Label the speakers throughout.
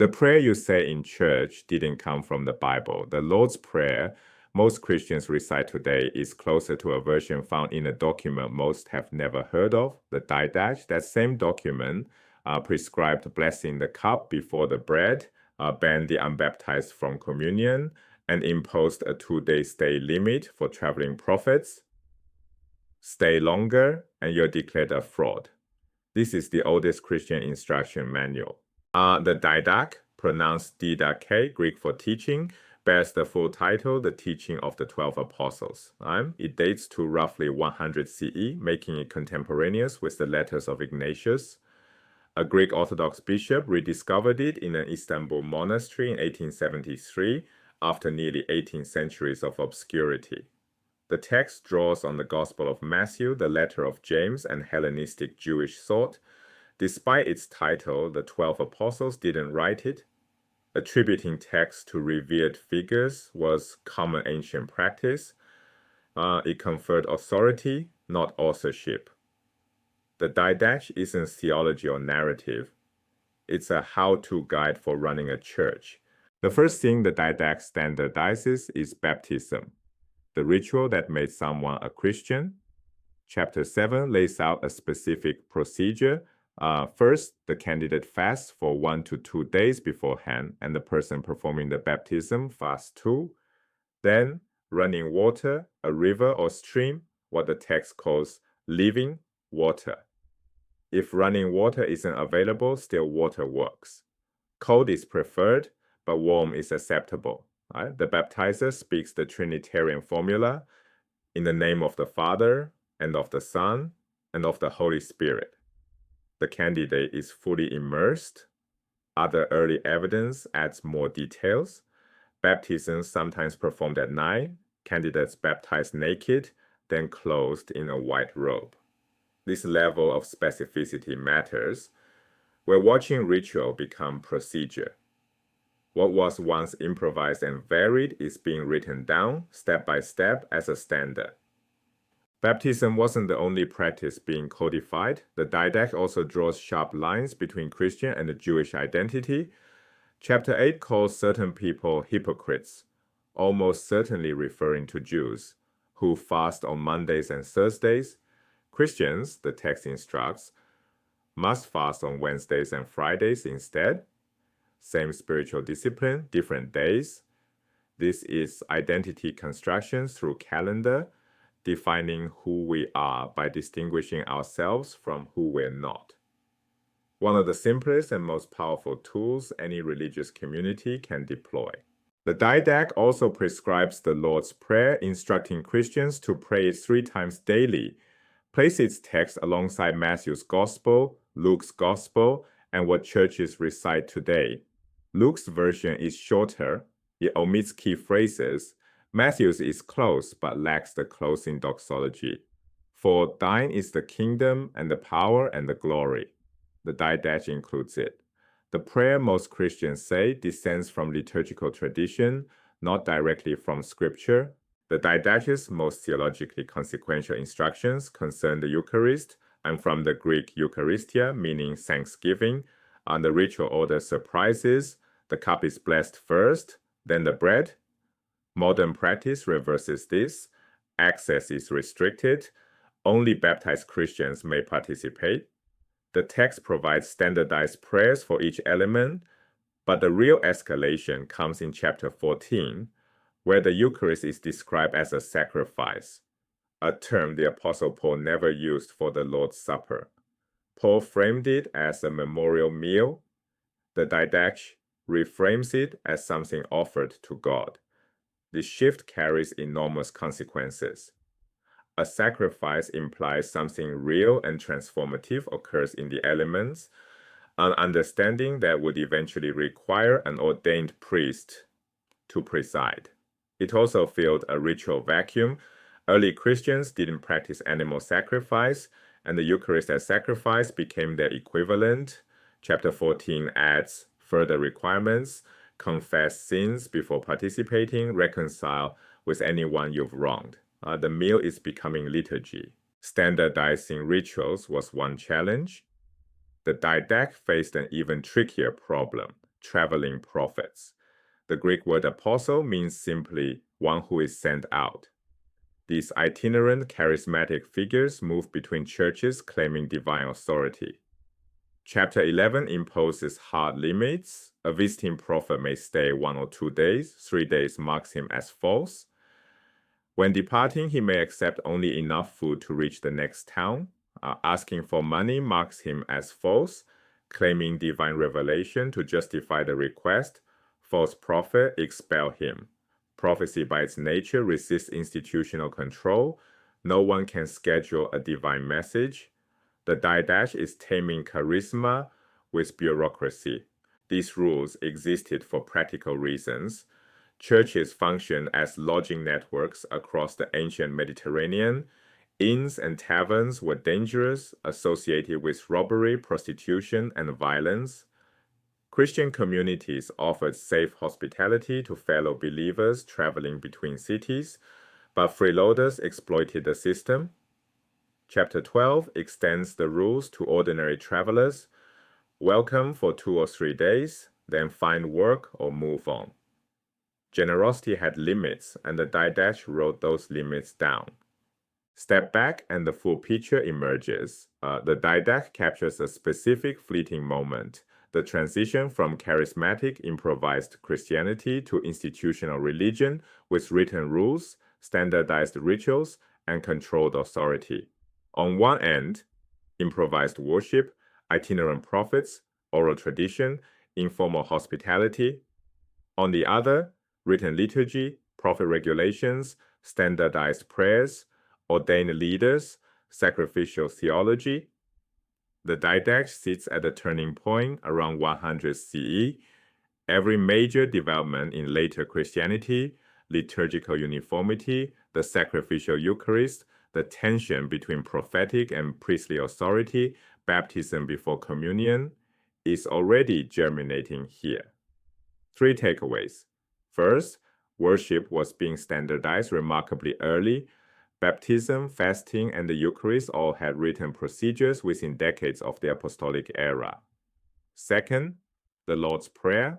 Speaker 1: The prayer you say in church didn't come from the Bible. The Lord's Prayer most Christians recite today is closer to a version found in a document most have never heard of, the Didache. That same document prescribed blessing the cup before the bread, banned the unbaptized from communion, and imposed a 2-day stay limit for traveling prophets. Stay longer, and you're declared a fraud. This is the oldest Christian instruction manual. The Didache, pronounced Didache, Greek for teaching, bears the full title, The Teaching of the 12 Apostles. It dates to roughly 100 CE, making it contemporaneous with the letters of Ignatius. A Greek Orthodox bishop rediscovered it in an Istanbul monastery in 1873, after nearly 18 centuries of obscurity. The text draws on the Gospel of Matthew, the letter of James, and Hellenistic Jewish thought. Despite its title, the 12 Apostles didn't write it. Attributing texts to revered figures was common ancient practice. It conferred authority, not authorship. The Didache isn't theology or narrative. It's a how-to guide for running a church. The first thing the Didache standardizes is baptism, the ritual that made someone a Christian. Chapter 7 lays out a specific procedure. First, the candidate fasts for 1 to 2 days beforehand, and the person performing the baptism fasts too. Then, running water, a river or stream, what the text calls living water. If running water isn't available, still water works. Cold is preferred, but warm is acceptable. The baptizer speaks the Trinitarian formula in the name of the Father, and of the Son, and of the Holy Spirit. The candidate is fully immersed. Other early evidence adds more details. Baptisms sometimes performed at night, candidates baptized naked, then clothed in a white robe. This level of specificity matters. We're watching ritual become procedure. What was once improvised and varied is being written down step by step as a standard. Baptism wasn't the only practice being codified. The Didache also draws sharp lines between Christian and the Jewish identity. Chapter 8 calls certain people hypocrites, almost certainly referring to Jews, who fast on Mondays and Thursdays. Christians, the text instructs, must fast on Wednesdays and Fridays instead. Same spiritual discipline, different days. This is identity construction through calendar, defining who we are by distinguishing ourselves from who we're not. One of the simplest and most powerful tools any religious community can deploy. The Didache also prescribes the Lord's Prayer, instructing Christians to pray it 3 times daily. Place its text alongside Matthew's Gospel, Luke's Gospel, and what churches recite today. Luke's version is shorter. It omits key phrases. Matthew's is close but lacks the closing doxology. For thine is the kingdom and the power and the glory. The Didache includes it. The prayer most Christians say descends from liturgical tradition, not directly from scripture. The Didache's most theologically consequential instructions concern the Eucharist and from the Greek Eucharistia, meaning thanksgiving. The ritual order surprises. The cup is blessed first, then the bread. Modern practice reverses this. Access is restricted. Only baptized Christians may participate. The text provides standardized prayers for each element, but the real escalation comes in chapter 14, where the Eucharist is described as a sacrifice, a term the Apostle Paul never used for the Lord's Supper. Paul framed it as a memorial meal. The Didache reframes it as something offered to God. This shift carries enormous consequences. A sacrifice implies something real and transformative occurs in the elements, an understanding that would eventually require an ordained priest to preside. It also filled a ritual vacuum. Early Christians didn't practice animal sacrifice, and the Eucharist as sacrifice became their equivalent. Chapter 14 adds further requirements: confess sins before participating, reconcile with anyone you've wronged. The meal is becoming liturgy. Standardizing rituals was one challenge. The Didache faced an even trickier problem. traveling prophets. The Greek word apostle means simply one who is sent out. These itinerant charismatic figures move between churches claiming divine authority. Chapter 11 imposes hard limits. A visiting prophet may stay 1 or 2 days. 3 days marks him as false. When departing, he may accept only enough food to reach the next town. Asking for money marks him as false. Claiming divine revelation to justify the request, false prophet, expel him. Prophecy by its nature resists institutional control. No one can schedule a divine message. The Didache is taming charisma with bureaucracy. These rules existed for practical reasons. Churches functioned as lodging networks across the ancient Mediterranean. Inns and taverns were dangerous, associated with robbery, prostitution, and violence. Christian communities offered safe hospitality to fellow believers traveling between cities, but freeloaders exploited the system. Chapter 12 extends the rules to ordinary travelers. Welcome for 2 or 3 days, then find work or move on. Generosity had limits, and the Didache wrote those limits down. Step back and the full picture emerges. The Didache captures a specific fleeting moment, the transition from charismatic improvised Christianity to institutional religion with written rules, standardized rituals, and controlled authority. On one end, improvised worship, itinerant prophets, oral tradition, informal hospitality. On the other, written liturgy, prophet regulations, standardized prayers, ordained leaders, sacrificial theology. The Didache sits at a turning point around 100 CE. Every major development in later Christianity, liturgical uniformity, the sacrificial Eucharist, the tension between prophetic and priestly authority, baptism before communion, is already germinating here. 3 takeaways. First, worship was being standardized remarkably early. Baptism, fasting, and the Eucharist all had written procedures within decades of the apostolic era. Second, the Lord's Prayer.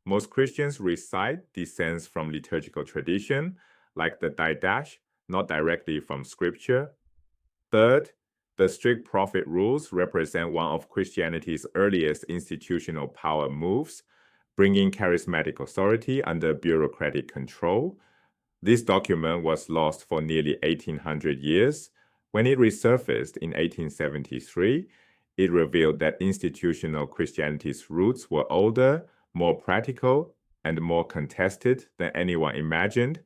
Speaker 1: Most Christians recite descends from liturgical tradition, like the Didache, not directly from Scripture. Third, the strict prophet rules represent one of Christianity's earliest institutional power moves, bringing charismatic authority under bureaucratic control. This document was lost for nearly 1800 years. When it resurfaced in 1873, it revealed that institutional Christianity's roots were older, more practical, and more contested than anyone imagined.